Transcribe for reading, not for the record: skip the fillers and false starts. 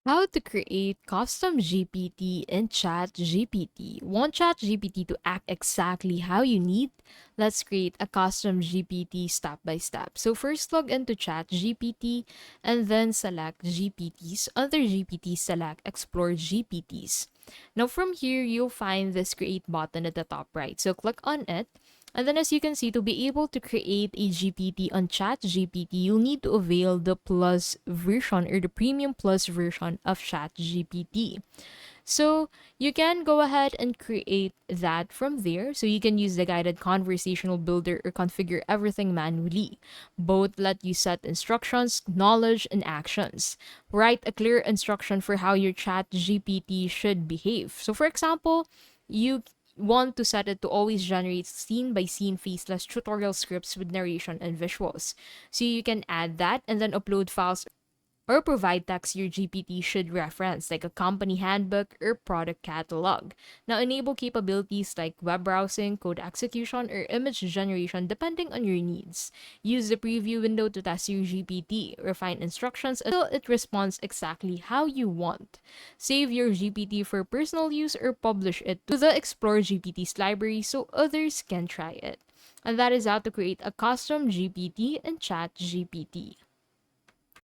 How to create custom GPT in ChatGPT. Want ChatGPT to act exactly how you need? Let's create a custom GPT step by step. So first log into ChatGPT and then select GPTs. Under GPT, select Explore GPTs. Now from here, you'll find this create button at the top right. So click on it. And then as you can see, to be able to create a GPT on ChatGPT, you'll need to avail the plus version or the premium plus version of ChatGPT. So you can go ahead and create that from there. So you can use the guided conversational builder or configure everything manually. Both let you set instructions, knowledge, and actions. Write a clear instruction for how your chat GPT should behave. So for example, you want to set it to always generate scene by scene faceless tutorial scripts with narration and visuals. So you can add that and then upload files or provide text your GPT should reference, like a company handbook or product catalog. Now, enable capabilities like web browsing, code execution, or image generation depending on your needs. Use the preview window to test your GPT, refine instructions until it responds exactly how you want. Save your GPT for personal use or publish it to the Explore GPT's library so others can try it. And that is how to create a custom GPT in Chat GPT.